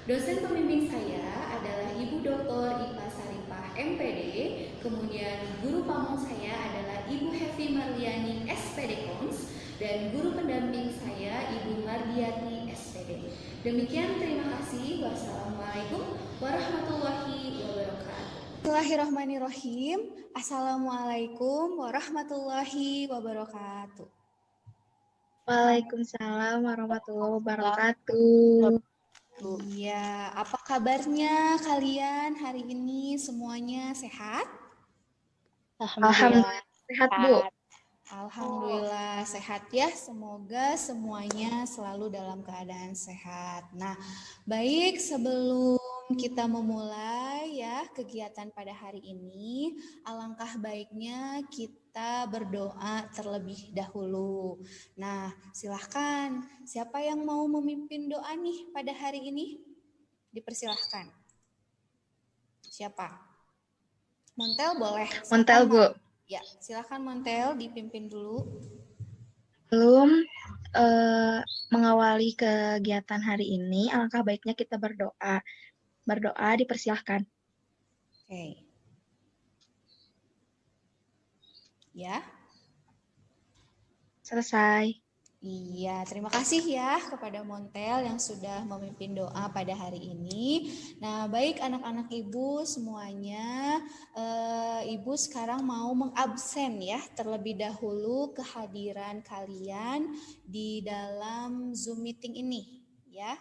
Dosen pembimbing saya adalah Ibu Dr. Ipa Saripah MPD, kemudian guru pamong saya adalah Ibu Hevi Marliani SPD Kons, dan guru pendamping saya Ibu Mardiati SPD. Demikian, terima kasih. Wassalamualaikum warahmatullahi wabarakatuh. Bismillahirrahmanirrahim. Assalamualaikum warahmatullahi wabarakatuh. Waalaikumsalam warahmatullahi wabarakatuh. Iya, apa kabarnya kalian hari ini? Semuanya sehat? Alhamdulillah sehat, Bu. Alhamdulillah sehat ya. Semoga semuanya selalu dalam keadaan sehat. Nah, baik, sebelum kita memulai ya kegiatan pada hari ini, alangkah baiknya kita berdoa terlebih dahulu. Nah, silahkan siapa yang mau memimpin doa nih pada hari ini? Dipersilahkan. Siapa? Montel boleh. Montel, Bu. Ya, silakan Montel dipimpin dulu. Belum mengawali kegiatan hari ini, alangkah baiknya kita berdoa. Berdoa dipersilahkan. Oke. Ya. Selesai. Iya, terima kasih ya kepada Montel yang sudah memimpin doa pada hari ini. Nah, baik anak-anak Ibu semuanya, Ibu sekarang mau mengabsen ya terlebih dahulu kehadiran kalian di dalam Zoom meeting ini ya.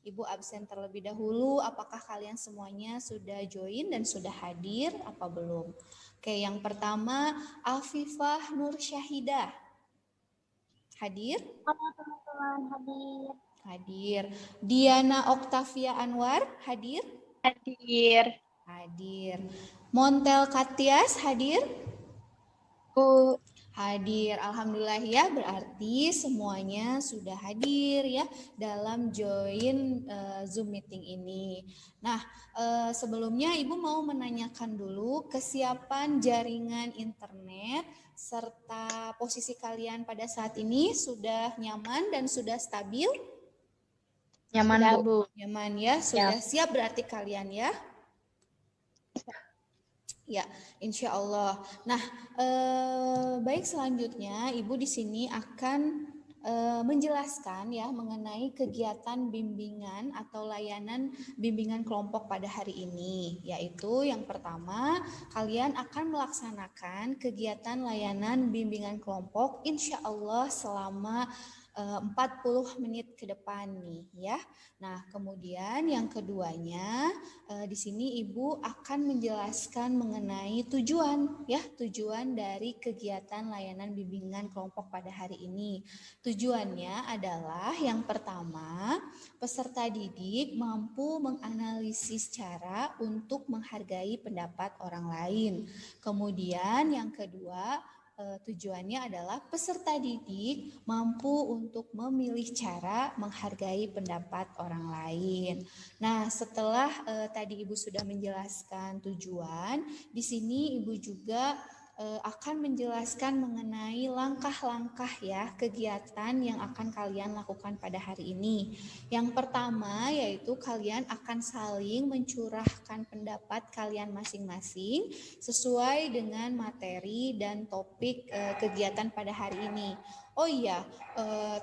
Ibu absen terlebih dahulu, apakah kalian semuanya sudah join dan sudah hadir apa belum? Oke, yang pertama Afifah Nur Syahidah. Hadir? Halo teman-teman, hadir. Hadir. Diana Oktavia Anwar, hadir? Hadir. Hadir. Montel Katias, hadir? Bu. Hadir. Alhamdulillah ya, berarti semuanya sudah hadir ya dalam join Zoom meeting ini. Nah, sebelumnya Ibu mau menanyakan dulu kesiapan jaringan internet serta posisi kalian pada saat ini sudah nyaman dan sudah stabil? Nyaman, Sudah, Bu. Nyaman ya, sudah siap berarti kalian ya? Ya, insya Allah. Nah, baik selanjutnya Ibu di sini akan menjelaskan ya mengenai kegiatan bimbingan atau layanan bimbingan kelompok pada hari ini, yaitu yang pertama kalian akan melaksanakan kegiatan layanan bimbingan kelompok insya Allah selama 40 menit ke depan nih ya. Nah, kemudian yang keduanya di sini Ibu akan menjelaskan mengenai tujuan ya, tujuan dari kegiatan layanan bimbingan kelompok pada hari ini. Tujuannya adalah yang pertama, peserta didik mampu menganalisis cara untuk menghargai pendapat orang lain. Kemudian yang kedua, tujuannya adalah peserta didik mampu untuk memilih cara menghargai pendapat orang lain. Nah, setelah tadi Ibu sudah menjelaskan tujuan, di sini Ibu juga akan menjelaskan mengenai langkah-langkah ya kegiatan yang akan kalian lakukan pada hari ini. Yang pertama yaitu kalian akan saling mencurahkan pendapat kalian masing-masing sesuai dengan materi dan topik kegiatan pada hari ini. Oh iya,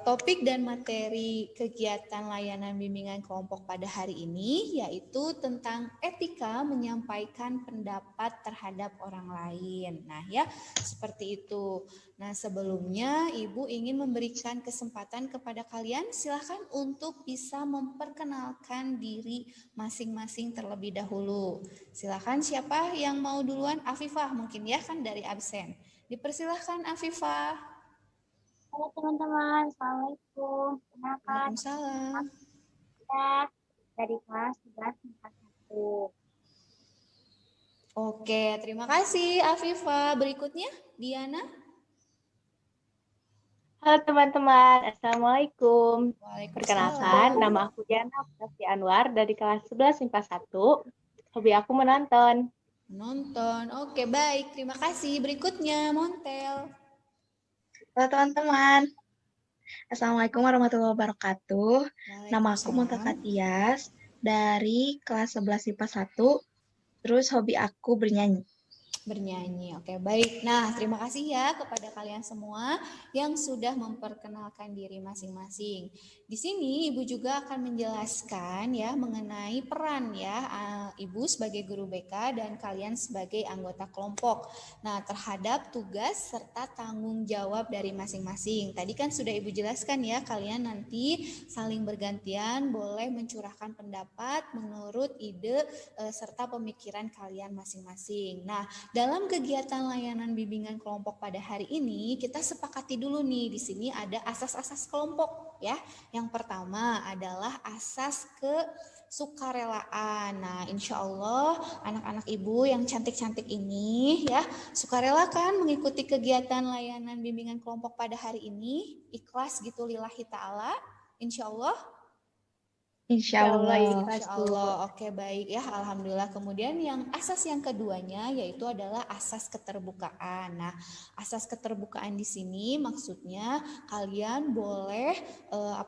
topik dan materi kegiatan layanan bimbingan kelompok pada hari ini yaitu tentang etika menyampaikan pendapat terhadap orang lain. Nah ya, seperti itu. Nah sebelumnya Ibu ingin memberikan kesempatan kepada kalian, silahkan untuk bisa memperkenalkan diri masing-masing terlebih dahulu. Silahkan siapa yang mau duluan? Afifah mungkin ya kan dari absen. Dipersilahkan Afifah. Halo teman-teman, Assalamualaikum. Kenalkan, Waalaikumsalam. saya dari kelas 11 tingkat 1. Oke, terima kasih Afifah. Berikutnya Diana. Halo teman-teman, Assalamualaikum. Waalaikumsalam. Perkenalkan, nama aku Diana Oktavia Anwar dari kelas 11 MIPA 1. Hobi aku menonton. Menonton. Oke, baik. Terima kasih. Berikutnya Montel. Halo teman-teman. Assalamualaikum warahmatullahi wabarakatuh. Nama aku Montel Katias dari kelas 11 IPA 1, terus hobi aku bernyanyi. Bernyanyi. Oke, baik. Nah, terima kasih ya kepada kalian semua yang sudah memperkenalkan diri masing-masing. Di sini Ibu juga akan menjelaskan ya mengenai peran ya Ibu sebagai guru BK dan kalian sebagai anggota kelompok. Nah, terhadap tugas serta tanggung jawab dari masing-masing. Tadi kan sudah Ibu jelaskan ya, kalian nanti saling bergantian boleh mencurahkan pendapat menurut ide serta pemikiran kalian masing-masing. Nah, dalam kegiatan layanan bimbingan kelompok pada hari ini, kita sepakati dulu nih, di sini ada asas-asas kelompok ya. Yang pertama adalah asas kesukarelaan. Nah, insya Allah anak-anak ibu yang cantik-cantik ini ya, sukarela kan mengikuti kegiatan layanan bimbingan kelompok pada hari ini, ikhlas gitu lillahi ta'ala, insya Allah. Insya Allah. Insya Allah. Oke, baik ya, alhamdulillah. Kemudian yang asas yang keduanya yaitu adalah asas keterbukaan. Nah, asas keterbukaan di sini maksudnya kalian boleh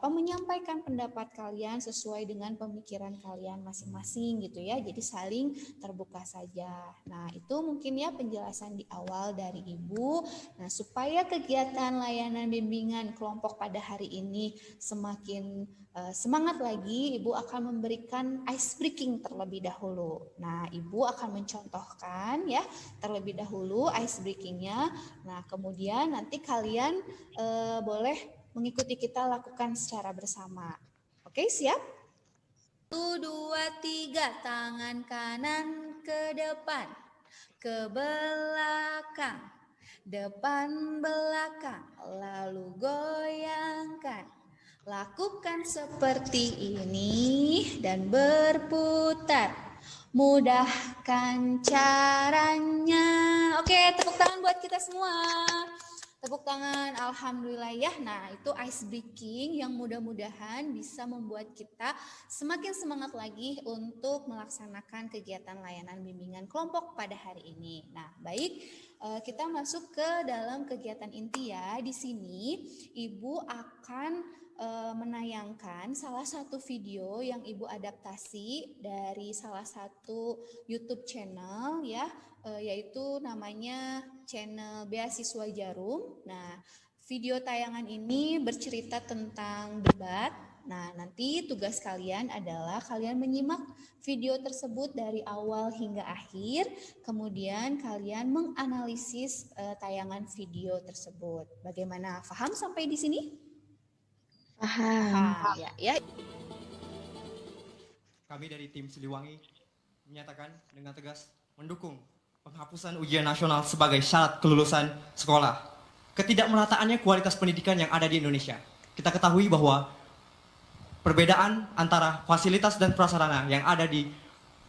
menyampaikan pendapat kalian sesuai dengan pemikiran kalian masing-masing gitu ya. Jadi saling terbuka saja. Nah, itu mungkin ya penjelasan di awal dari Ibu. Nah, supaya kegiatan layanan bimbingan kelompok pada hari ini semakin semangat lagi, Ibu akan memberikan ice breaking terlebih dahulu. Nah, Ibu akan mencontohkan ya terlebih dahulu ice breakingnya. Nah, kemudian nanti kalian boleh mengikuti kita lakukan secara bersama. Oke, siap? 1, 2, 3, tangan kanan ke depan, ke belakang, depan belakang, lalu goyangkan. Lakukan seperti ini dan berputar. Mudahkan caranya. Oke, tepuk tangan buat kita semua. Tepuk tangan, alhamdulillah ya. Nah, itu ice breaking yang mudah-mudahan bisa membuat kita semakin semangat lagi untuk melaksanakan kegiatan layanan bimbingan kelompok pada hari ini. Nah, baik, kita masuk ke dalam kegiatan inti ya. Di sini Ibu akan menayangkan salah satu video yang Ibu adaptasi dari salah satu YouTube channel ya, yaitu namanya channel Beasiswa Jarum. Nah, video tayangan ini bercerita tentang debat. Nah, nanti tugas kalian adalah kalian menyimak video tersebut dari awal hingga akhir, kemudian kalian menganalisis tayangan video tersebut. Bagaimana? Paham sampai di sini? Paham. Ya. Kami dari tim Siliwangi menyatakan dengan tegas mendukung penghapusan ujian nasional sebagai syarat kelulusan sekolah. Ketidakmerataannya kualitas pendidikan yang ada di Indonesia. Kita ketahui bahwa perbedaan antara fasilitas dan prasarana yang ada di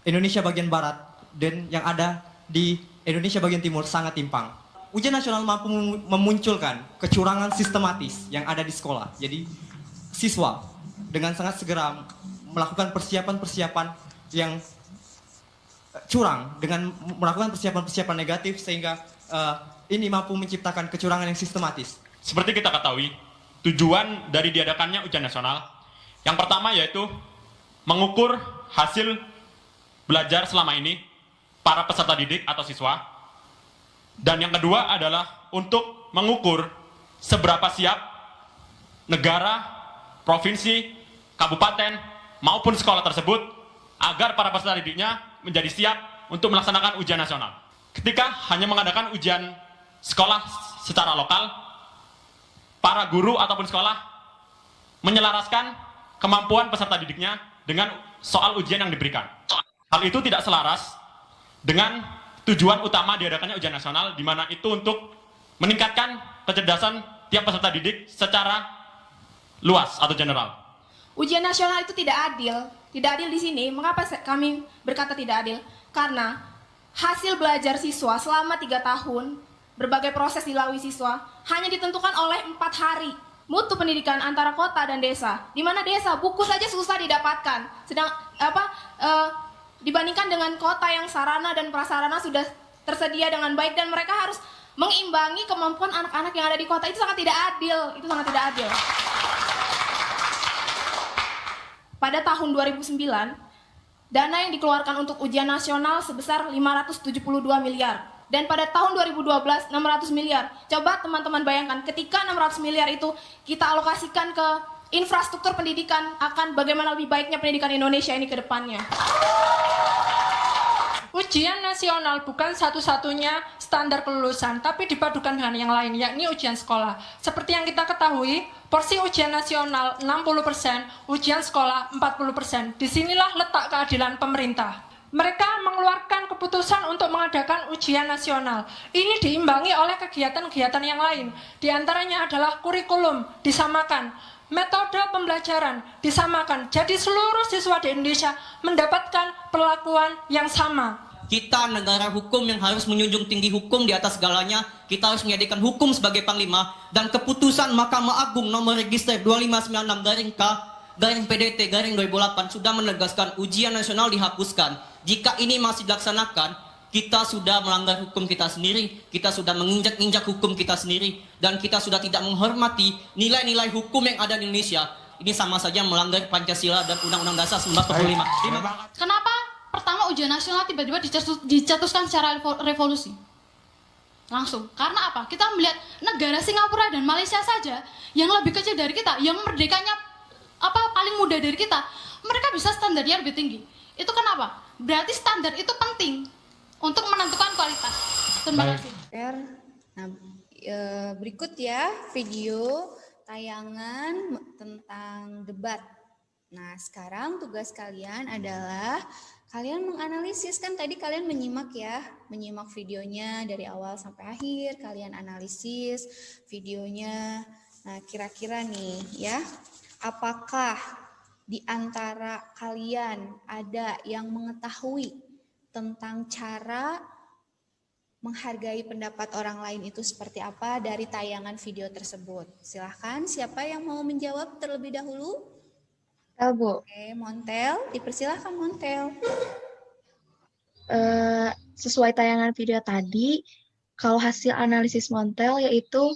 Indonesia bagian barat dan yang ada di Indonesia bagian timur sangat timpang. Ujian nasional mampu memunculkan kecurangan sistematis yang ada di sekolah. Jadi siswa dengan sangat segera melakukan persiapan-persiapan yang curang dengan melakukan persiapan-persiapan negatif sehingga ini mampu menciptakan kecurangan yang sistematis. Seperti kita ketahui, tujuan dari diadakannya ujian nasional yang pertama yaitu mengukur hasil belajar selama ini para peserta didik atau siswa, dan yang kedua adalah untuk mengukur seberapa siap negara, provinsi, kabupaten, maupun sekolah tersebut agar para peserta didiknya menjadi siap untuk melaksanakan ujian nasional. Ketika hanya mengadakan ujian sekolah secara lokal, para guru ataupun sekolah menyelaraskan kemampuan peserta didiknya dengan soal ujian yang diberikan. Hal itu tidak selaras dengan tujuan utama diadakannya ujian nasional, di mana itu untuk meningkatkan kecerdasan tiap peserta didik secara luas atau general. Ujian nasional itu tidak adil. Tidak adil di sini. Mengapa kami berkata tidak adil? Karena hasil belajar siswa selama 3 tahun, berbagai proses dilalui siswa, hanya ditentukan oleh 4 hari. Mutu pendidikan antara kota dan desa. Di mana desa buku saja susah didapatkan. Dibandingkan dengan kota yang sarana dan prasarana sudah tersedia dengan baik, dan mereka harus mengimbangi kemampuan anak-anak yang ada di kota. Itu sangat tidak adil. Itu sangat tidak adil. Pada tahun 2009, dana yang dikeluarkan untuk ujian nasional sebesar 572 miliar. Dan pada tahun 2012, 600 miliar. Coba teman-teman bayangkan, ketika 600 miliar itu kita alokasikan ke infrastruktur pendidikan, akan bagaimana lebih baiknya pendidikan Indonesia ini ke depannya. Ujian nasional bukan satu-satunya standar kelulusan, tapi dipadukan dengan yang lain, yakni ujian sekolah. Seperti yang kita ketahui, porsi ujian nasional 60%, ujian sekolah 40%. Disinilah letak keadilan pemerintah. Mereka mengeluarkan keputusan untuk mengadakan ujian nasional. Ini diimbangi oleh kegiatan-kegiatan yang lain. Di antaranya adalah kurikulum disamakan, metode pembelajaran disamakan. Jadi seluruh siswa di Indonesia mendapatkan perlakuan yang sama. Kita negara hukum yang harus menjunjung tinggi hukum di atas segalanya. Kita harus menjadikan hukum sebagai panglima. Dan keputusan Mahkamah Agung nomor register 2596-K/PDT/2008 sudah menegaskan ujian nasional dihapuskan. Jika ini masih dilaksanakan, kita sudah melanggar hukum kita sendiri, kita sudah menginjak-injak hukum kita sendiri, dan kita sudah tidak menghormati nilai-nilai hukum yang ada di Indonesia. Ini sama saja melanggar Pancasila dan Undang-Undang Dasar 1945. Kenapa pertama ujian nasional tiba-tiba dicetuskan secara revolusi? Langsung. Karena apa? Kita melihat negara Singapura dan Malaysia saja yang lebih kecil dari kita, yang merdekanya paling muda dari kita, mereka bisa standarnya lebih tinggi. Itu kenapa? Berarti standar itu penting untuk menentukan kualitas. Terima kasih. Nah, berikut ya video tayangan tentang debat. Nah, sekarang tugas kalian adalah kalian menganalisis, kan tadi kalian menyimak videonya dari awal sampai akhir, kalian analisis videonya. Nah, kira-kira nih ya, apakah di antara kalian ada yang mengetahui tentang cara menghargai pendapat orang lain itu seperti apa dari tayangan video tersebut? Silahkan, siapa yang mau menjawab terlebih dahulu? Bu. Oke, Montel, dipersilahkan Montel. Sesuai tayangan video tadi, kalau hasil analisis Montel yaitu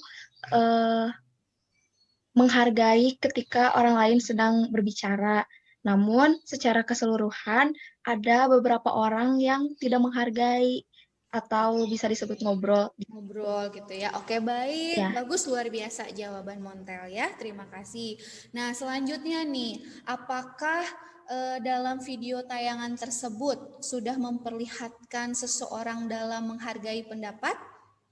menghargai ketika orang lain sedang berbicara. Namun secara keseluruhan ada beberapa orang yang tidak menghargai atau bisa disebut ngobrol. Ngobrol gitu ya. Oke, baik. Ya. Bagus, luar biasa jawaban Montel ya. Terima kasih. Nah, selanjutnya nih, apakah dalam video tayangan tersebut sudah memperlihatkan seseorang dalam menghargai pendapat?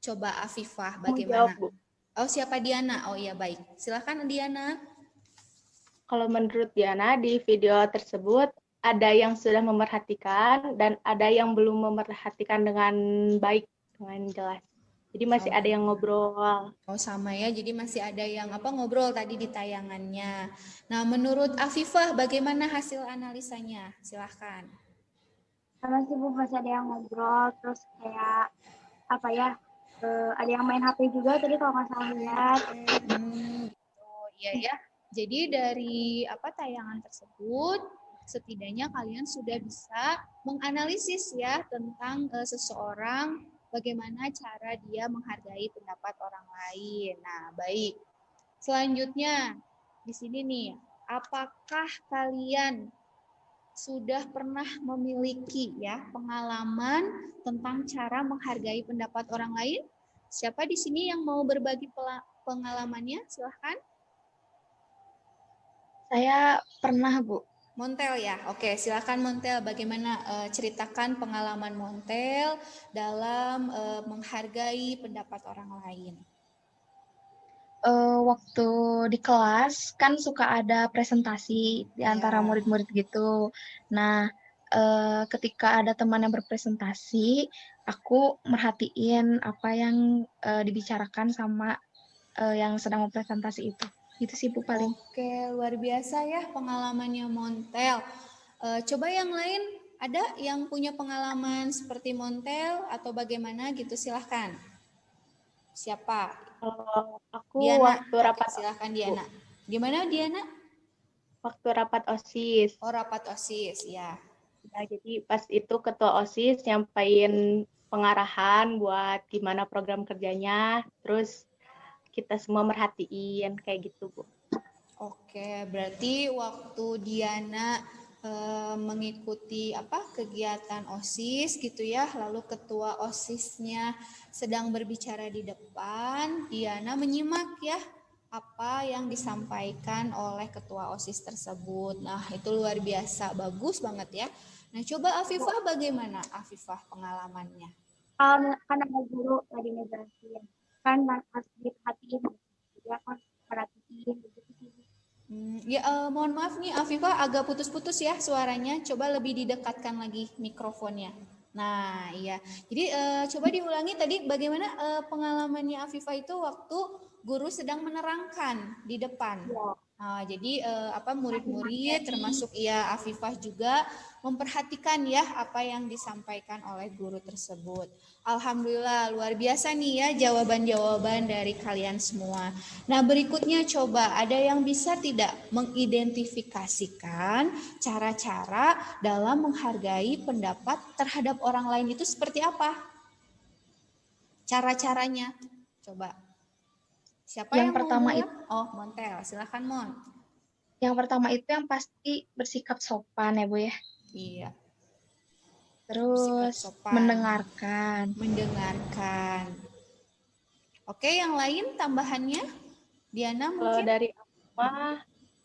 Coba Afifah, bagaimana? Jawab, Bu. Oh, siapa Diana? Oh iya, baik. Silakan Diana. Kalau menurut Diana, di video tersebut ada yang sudah memerhatikan dan ada yang belum memerhatikan dengan baik, dengan jelas. Jadi masih ada yang ngobrol. Oh, sama ya. Jadi masih ada yang ngobrol tadi di tayangannya. Nah, menurut Afifah bagaimana hasil analisanya? Silahkan. Sama sih Bu, masih ada yang ngobrol, terus kayak ada yang main HP juga tadi kalau nggak salah lihat. Iya ya. Jadi dari tayangan tersebut, setidaknya kalian sudah bisa menganalisis ya tentang seseorang, bagaimana cara dia menghargai pendapat orang lain. Nah, baik. Selanjutnya di sini nih, apakah kalian sudah pernah memiliki ya pengalaman tentang cara menghargai pendapat orang lain? Siapa di sini yang mau berbagi pengalamannya? Silahkan. Saya pernah, Bu. Montel ya, oke, silakan Montel. Bagaimana ceritakan pengalaman Montel dalam menghargai pendapat orang lain? Waktu di kelas kan suka ada presentasi di antara murid-murid gitu. Nah, ketika ada teman yang berpresentasi, aku merhatiin apa yang dibicarakan sama yang sedang berpresentasi itu. Itu sih Bu paling. Oke, luar biasa ya pengalamannya Montel. Coba yang lain, ada yang punya pengalaman seperti Montel atau bagaimana gitu, silahkan. Siapa? Kalau aku Diana. waktu rapat, Silahkan Diana. Gimana Diana? waktu rapat OSIS. Oh, rapat OSIS, ya. Nah, jadi pas itu ketua OSIS nyampain pengarahan buat gimana program kerjanya, terus kita semua merhatiin kayak gitu, Bu. Oke, berarti waktu Diana mengikuti kegiatan OSIS gitu ya, lalu ketua OSISnya sedang berbicara di depan, Diana menyimak ya apa yang disampaikan oleh ketua OSIS tersebut. Nah, itu luar biasa, bagus banget ya. Nah, coba Afifah bagaimana Afifah pengalamannya? Kan ada guru tadi ngejelasin, kan harus diperhatiin, jadi aku harus perhatiin gitu sih. Mohon maaf nih Afifah agak putus-putus ya suaranya. Coba lebih didekatkan lagi mikrofonnya. Nah, iya. Jadi coba diulangi tadi bagaimana pengalamannya Afifah itu waktu guru sedang menerangkan di depan. Nah, jadi murid-murid termasuk Afifah juga memperhatikan ya apa yang disampaikan oleh guru tersebut. Alhamdulillah luar biasa nih ya jawaban-jawaban dari kalian semua. Nah, berikutnya coba ada yang bisa tidak mengidentifikasikan cara-cara dalam menghargai pendapat terhadap orang lain itu seperti apa? Cara-caranya. Coba. Siapa yang pertama mau mulai? Oh, Montel. Silakan, Mon. Yang pertama itu yang pasti bersikap sopan ya, Bu ya. Iya. Terus mendengarkan. Oke, yang lain tambahannya? Diana mungkin? Kalau dari aku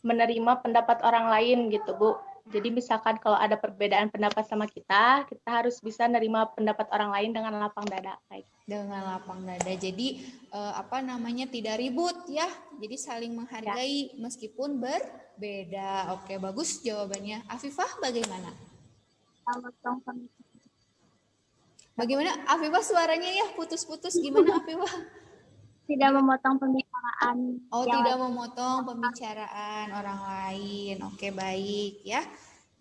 menerima pendapat orang lain gitu, Bu. Jadi misalkan kalau ada perbedaan pendapat sama kita harus bisa nerima pendapat orang lain dengan lapang dada. Dengan lapang dada. Jadi tidak ribut ya. Jadi saling menghargai meskipun berbeda. Oke, bagus jawabannya. Afifah bagaimana? Bagaimana Afifah suaranya ya putus-putus, gimana Afifah? Tidak memotong pembicaraan. Oh, tidak memotong pembicaraan orang lain. Oke, baik ya.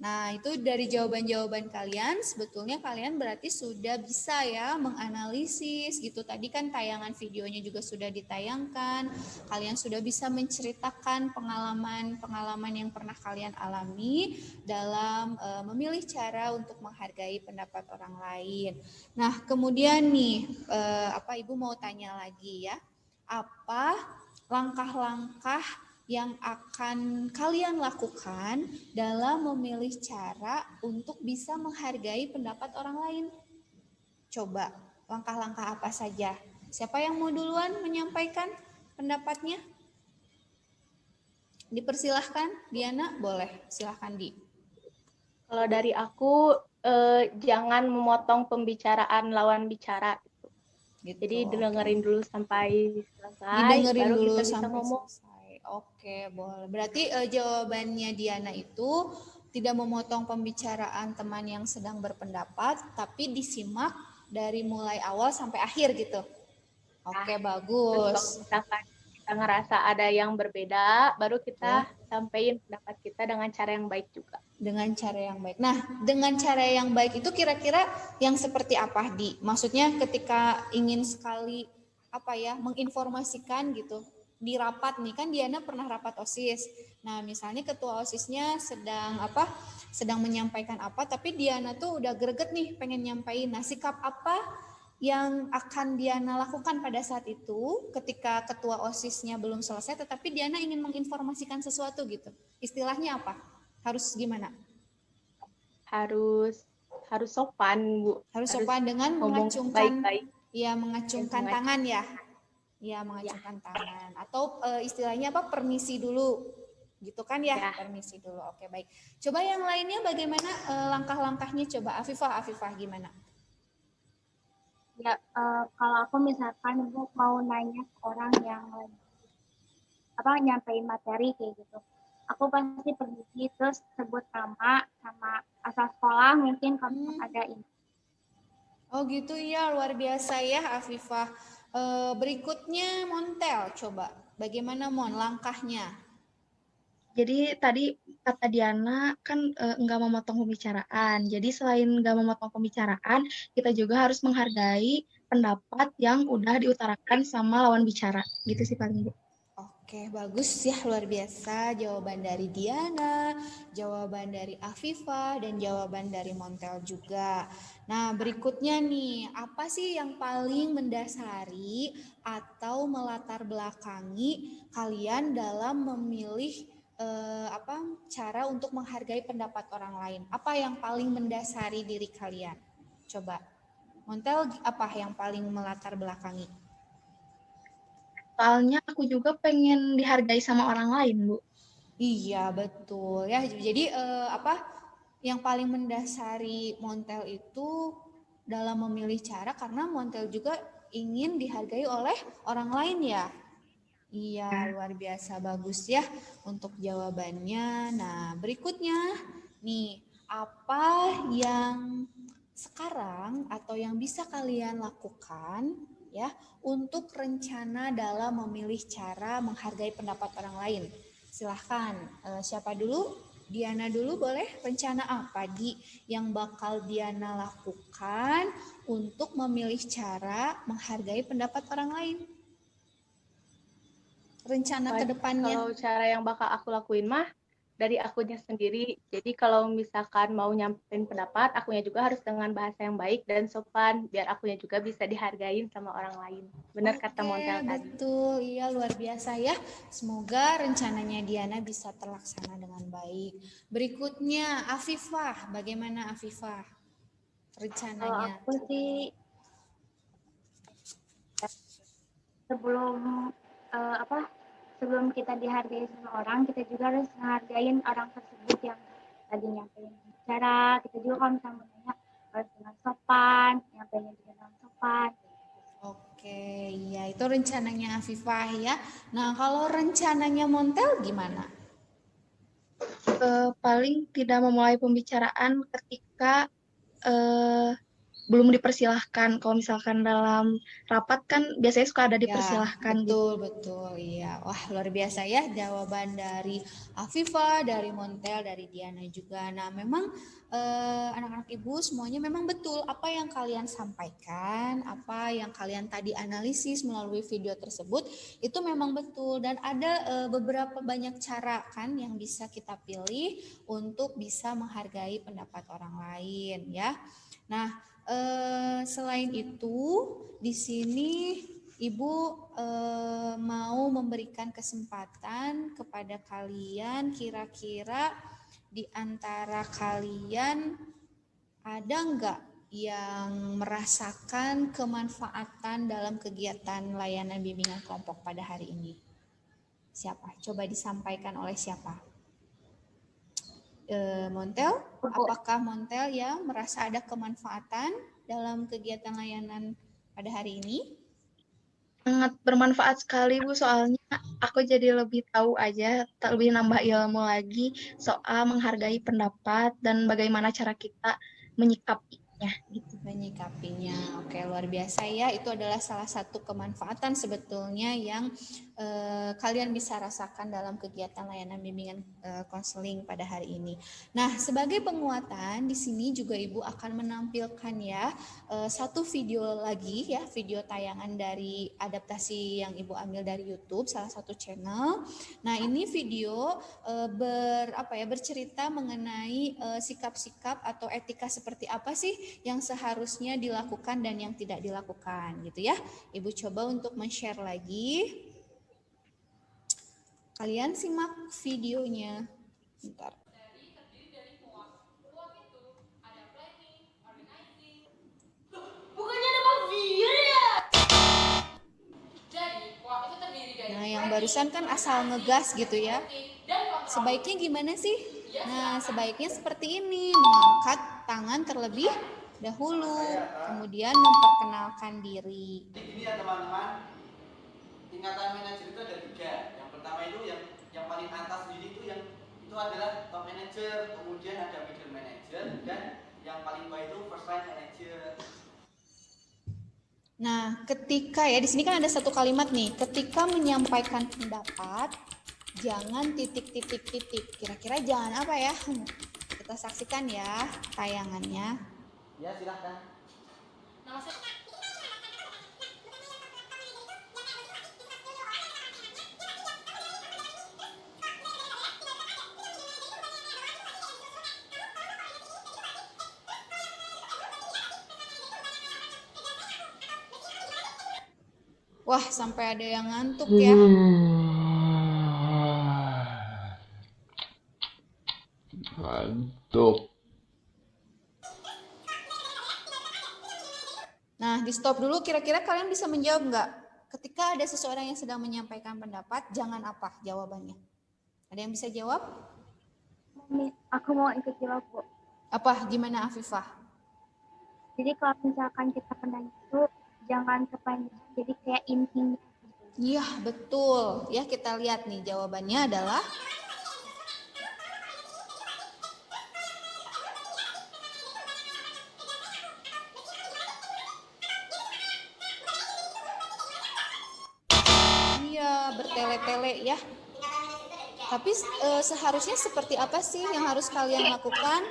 Nah, itu dari jawaban-jawaban kalian, sebetulnya kalian berarti sudah bisa ya menganalisis gitu. Tadi kan tayangan videonya juga sudah ditayangkan. Kalian sudah bisa menceritakan pengalaman yang pernah kalian alami dalam memilih cara untuk menghargai pendapat orang lain. Nah, kemudian nih, Ibu mau tanya lagi ya. Apa langkah-langkah yang akan kalian lakukan dalam memilih cara untuk bisa menghargai pendapat orang lain? Coba, langkah-langkah apa saja? Siapa yang mau duluan menyampaikan pendapatnya? Dipersilahkan, Diana, boleh. Silahkan, Di. Kalau dari aku, jangan memotong pembicaraan lawan bicara. Gitu. Jadi dengerin dulu sampai selesai, baru kita bisa ngomong. Oke, boleh. Berarti jawabannya Diana itu tidak memotong pembicaraan teman yang sedang berpendapat, tapi disimak dari mulai awal sampai akhir gitu. Oke, bagus. Terus kalau misalkan kita ngerasa ada yang berbeda, baru kita sampaikan pendapat kita dengan cara yang baik juga. Dengan cara yang baik. Nah, dengan cara yang baik itu kira-kira yang seperti apa, Di? Maksudnya ketika ingin sekali menginformasikan gitu. Di rapat nih, kan Diana pernah rapat OSIS. Nah, misalnya ketua OSISnya sedang menyampaikan apa, tapi Diana tuh udah greget nih pengen nyampain. Nah, sikap apa yang akan Diana lakukan pada saat itu ketika ketua OSISnya belum selesai, tetapi Diana ingin menginformasikan sesuatu gitu. Istilahnya apa? Harus gimana? Harus sopan, Bu. Harus sopan dengan mengacungkan, mengacungkan tangan ya. Ya, mengacungkan tangan atau istilahnya permisi dulu gitu kan ya, permisi dulu. Oke, baik. Coba yang lainnya bagaimana langkah-langkahnya, coba Afifah gimana? Ya, kalau aku misalkan Ibu mau nanya ke orang yang nyampein materi kayak gitu, aku pasti permisi, terus sebut nama sama asal sekolah, mungkin kalau ada ini. Oh gitu ya, luar biasa ya Afifah. Berikutnya Montel, coba bagaimana Mon langkahnya? Jadi tadi kata Diana kan enggak memotong pembicaraan. Jadi selain enggak memotong pembicaraan, kita juga harus menghargai pendapat yang udah diutarakan sama lawan bicara. Gitu sih paling. Oke, bagus ya, luar biasa jawaban dari Diana, jawaban dari Afifah, dan jawaban dari Montel juga. Nah, berikutnya nih, apa sih yang paling mendasari atau melatar belakangi kalian dalam memilih cara untuk menghargai pendapat orang lain. Apa yang paling mendasari diri kalian? Coba, Montel, apa yang paling melatar belakangi? Soalnya aku juga pengen dihargai sama orang lain, Bu. Iya, betul ya. Jadi yang paling mendasari Montel itu dalam memilih cara karena Montel juga ingin dihargai oleh orang lain ya. Iya, luar biasa bagus ya untuk jawabannya. Nah, berikutnya nih, apa yang sekarang atau yang bisa kalian lakukan ya untuk rencana dalam memilih cara menghargai pendapat orang lain? Silahkan, siapa dulu? Diana dulu boleh? Rencana apa yang bakal Diana lakukan untuk memilih cara menghargai pendapat orang lain? Rencana ke depannya. Kalau cara yang bakal aku lakuin mah dari akunya sendiri. Jadi kalau misalkan mau nyampein pendapat, akunya juga harus dengan bahasa yang baik dan sopan biar akunya juga bisa dihargain sama orang lain. Benar kata Montel tadi. Betul, iya luar biasa ya. Semoga rencananya Diana bisa terlaksana dengan baik. Berikutnya Afifah, bagaimana Afifah? Rencananya. Aku sih sebelum sebelum kita dihargai sama orang, kita juga harus menghargain orang tersebut yang tadi nyampein bicara. Kita juga kalau misalnya bertanya harus dengan sopan, nyampeinnya juga dengan sopan. Oke, ya itu rencananya Afifah ya. Nah, kalau rencananya Montel gimana? Paling tidak memulai pembicaraan ketika belum dipersilahkan. Kalau misalkan dalam rapat kan biasanya suka ada dipersilahkan betul, betul, iya. Wah, luar biasa ya jawaban dari Afifah, dari Montel, dari Diana juga. Nah, memang anak-anak ibu semuanya memang betul apa yang kalian sampaikan, apa yang kalian tadi analisis melalui video tersebut, itu memang betul. Dan ada beberapa banyak cara kan yang bisa kita pilih untuk bisa menghargai pendapat orang lain ya. Nah, selain itu, di sini Ibu mau memberikan kesempatan kepada kalian, kira-kira di antara kalian ada nggak yang merasakan kemanfaatan dalam kegiatan layanan bimbingan kelompok pada hari ini? Siapa? Coba disampaikan oleh siapa? Montel, apakah Montel ya merasa ada kemanfaatan dalam kegiatan layanan pada hari ini? Sangat bermanfaat sekali Bu, soalnya aku jadi lebih tahu aja, lebih nambah ilmu lagi soal menghargai pendapat dan bagaimana cara kita menyikapinya gitu. Menyikapinya, oke, luar biasa ya. Itu adalah salah satu kemanfaatan sebetulnya yang kalian bisa rasakan dalam kegiatan layanan bimbingan konseling pada hari ini. Nah, sebagai penguatan di sini juga Ibu akan menampilkan ya satu video lagi ya, video tayangan dari adaptasi yang Ibu ambil dari YouTube, salah satu channel. Nah, ini video bercerita mengenai sikap-sikap atau etika seperti apa sih yang seharusnya dilakukan dan yang tidak dilakukan gitu ya. Ibu coba untuk men-share lagi. Kalian simak videonya. Bentar. Bukannya ada pavilion ya? Nah, yang barusan kan asal ngegas gitu ya. Sebaiknya gimana sih? Nah, sebaiknya seperti ini, mengangkat tangan terlebih dahulu, kemudian memperkenalkan diri. Ini ya teman-teman, tingkatan manajer itu ada 3. Yang pertama itu yang paling atas sendiri itu adalah top manager, kemudian ada middle manager, dan yang paling bawah itu first line manager. Nah, ketika ya di sini kan ada satu kalimat nih, ketika menyampaikan pendapat jangan titik. Kira-kira jangan apa ya? Kita saksikan ya tayangannya. Ya, silahkan. Wah, sampai ada yang ngantuk ya. Nah, di stop dulu, kira-kira kalian bisa menjawab nggak? Ketika ada seseorang yang sedang menyampaikan pendapat, jangan apa jawabannya? Ada yang bisa jawab? Aku mau ikut jawab, Bu. Apa? Gimana Afifah? Jadi kalau misalkan kita penanya itu jangan kepanjangan, jadi kayak intinya. Iya, betul. Ya, kita lihat nih jawabannya adalah iya, bertele-tele ya. Tapi seharusnya seperti apa sih yang harus kalian lakukan?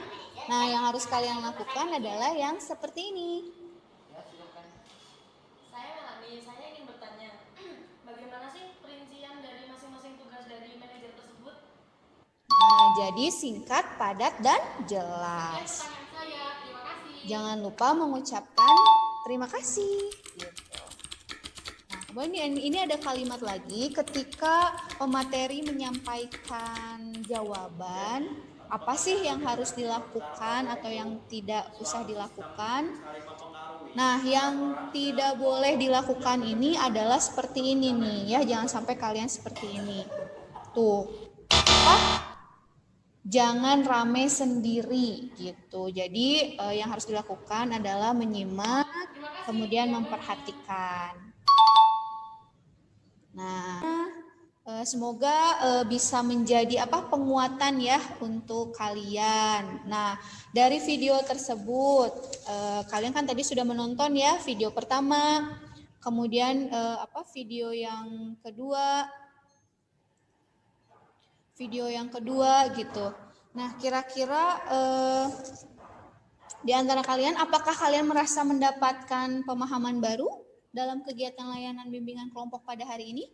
Nah, yang harus kalian lakukan adalah yang seperti ini. Saya Melani, saya ingin bertanya, bagaimana sih perincian dari masing-masing tugas dari manajer tersebut? Nah, jadi singkat, padat, dan jelas. Pertanyaan saya, terima kasih. Jangan lupa mengucapkan terima kasih. Nah, kemudian ini ada kalimat lagi ketika pemateri menyampaikan jawaban, apa sih yang harus dilakukan atau yang tidak usah dilakukan. Nah, yang tidak boleh dilakukan ini adalah seperti ini nih ya, jangan sampai kalian seperti ini. Tuh. Apa? Jangan rame sendiri gitu. Jadi yang harus dilakukan adalah menyimak, kemudian memperhatikan. Nah, semoga bisa menjadi penguatan ya untuk kalian. Nah, dari video tersebut kalian kan tadi sudah menonton ya video pertama, kemudian video yang kedua gitu. Nah, kira-kira di antara kalian apakah kalian merasa mendapatkan pemahaman baru dalam kegiatan layanan bimbingan kelompok pada hari ini?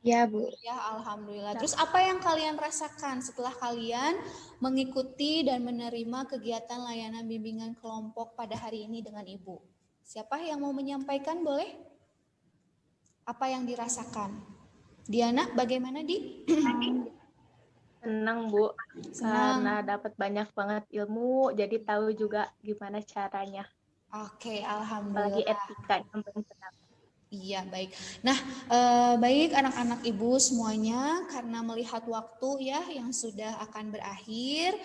Ya, Bu. Ya, alhamdulillah. Terus apa yang kalian rasakan setelah kalian mengikuti dan menerima kegiatan layanan bimbingan kelompok pada hari ini dengan Ibu? Siapa yang mau menyampaikan, boleh? Apa yang dirasakan? Diana, bagaimana Di? Senang, Bu. Senang. Karena dapat banyak banget ilmu, jadi tahu juga gimana caranya. Oke, alhamdulillah. Apalagi etika yang penting. Iya, baik. Nah, baik anak-anak Ibu semuanya, karena melihat waktu ya yang sudah akan berakhir.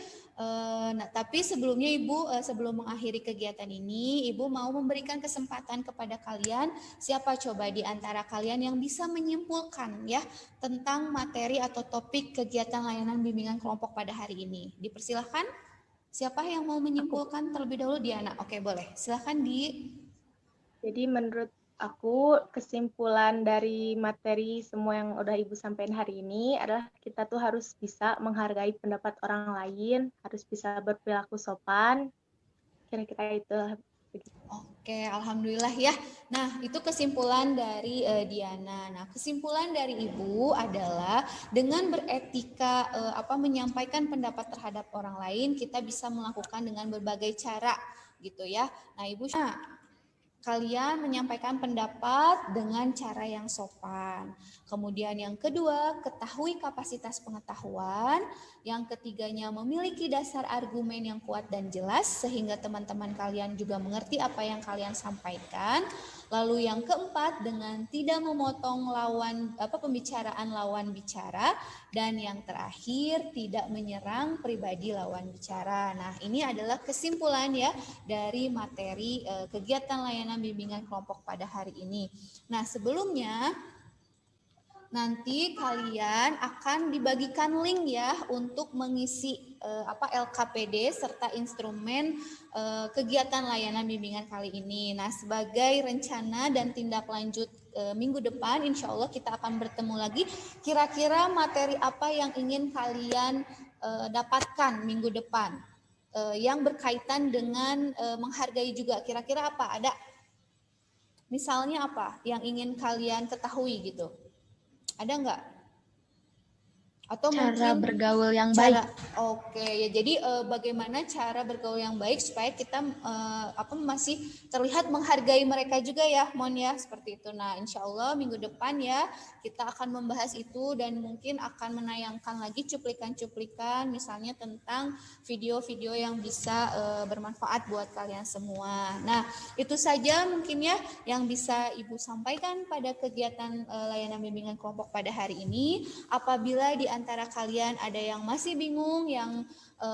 Nah, tapi sebelumnya Ibu, sebelum mengakhiri kegiatan ini, Ibu mau memberikan kesempatan kepada kalian, siapa coba di antara kalian yang bisa menyimpulkan ya tentang materi atau topik kegiatan layanan bimbingan kelompok pada hari ini. Dipersilahkan. Siapa yang mau menyimpulkan terlebih dahulu? Diana. Oke, boleh. Silahkan Di. Jadi menurut aku kesimpulan dari materi semua yang udah Ibu sampaikan hari ini adalah kita tuh harus bisa menghargai pendapat orang lain, harus bisa berperilaku sopan. Kira-kira itu. Oke, alhamdulillah ya. Nah, itu kesimpulan dari Diana. Nah, kesimpulan dari Ibu adalah dengan beretika menyampaikan pendapat terhadap orang lain, kita bisa melakukan dengan berbagai cara gitu ya. Nah, Ibu, kalian menyampaikan pendapat dengan cara yang sopan. Kemudian yang kedua, ketahui kapasitas pengetahuan. Yang ketiganya, memiliki dasar argumen yang kuat dan jelas sehingga teman-teman kalian juga mengerti apa yang kalian sampaikan. Lalu yang keempat, dengan tidak memotong pembicaraan lawan bicara. Dan yang terakhir, tidak menyerang pribadi lawan bicara. Nah, ini adalah kesimpulan ya dari materi kegiatan layanan bimbingan kelompok pada hari ini. Nah, sebelumnya nanti kalian akan dibagikan link ya untuk mengisi LKPD serta instrumen kegiatan layanan bimbingan kali ini. Nah, sebagai rencana dan tindak lanjut minggu depan, insya Allah kita akan bertemu lagi. Kira-kira materi apa yang ingin kalian dapatkan minggu depan yang berkaitan dengan menghargai juga? Kira-kira apa? Ada? Misalnya apa yang ingin kalian ketahui gitu? Ada nggak? Atau Cara mungkin bergaul yang cara baik. oke ya, jadi bagaimana cara bergaul yang baik supaya kita masih terlihat menghargai mereka juga ya Mon ya, seperti itu. Nah insya Allah minggu depan ya kita akan membahas itu dan mungkin akan menayangkan lagi cuplikan-cuplikan misalnya tentang video-video yang bisa bermanfaat buat kalian semua. Nah itu saja mungkin ya yang bisa Ibu sampaikan pada kegiatan layanan bimbingan kelompok pada hari ini. Apabila di antara kalian ada yang masih bingung, yang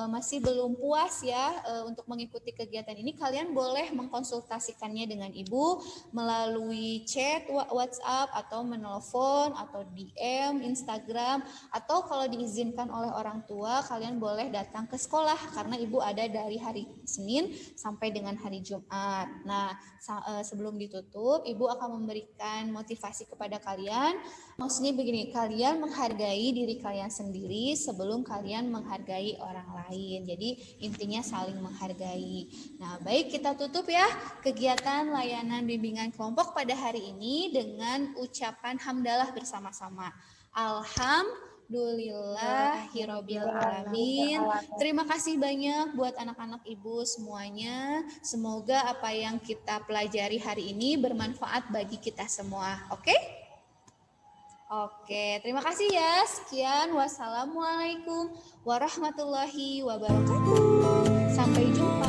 masih belum puas ya untuk mengikuti kegiatan ini, kalian boleh mengkonsultasikannya dengan Ibu melalui chat WhatsApp atau menelpon atau DM Instagram, atau kalau diizinkan oleh orang tua kalian boleh datang ke sekolah karena Ibu ada dari hari Senin sampai dengan hari Jumat. Nah sebelum ditutup Ibu akan memberikan motivasi kepada kalian. Maksudnya begini, kalian menghargai diri kalian sendiri sebelum kalian menghargai orang lain. Jadi intinya saling menghargai. Nah, baik, kita tutup ya kegiatan layanan bimbingan kelompok pada hari ini dengan ucapan hamdalah bersama-sama. Alhamdulillahirabbil alamin. Terima kasih banyak buat anak-anak Ibu semuanya. Semoga apa yang kita pelajari hari ini bermanfaat bagi kita semua. Oke? Oke, terima kasih ya. Sekian, wassalamualaikum warahmatullahi wabarakatuh. Sampai jumpa.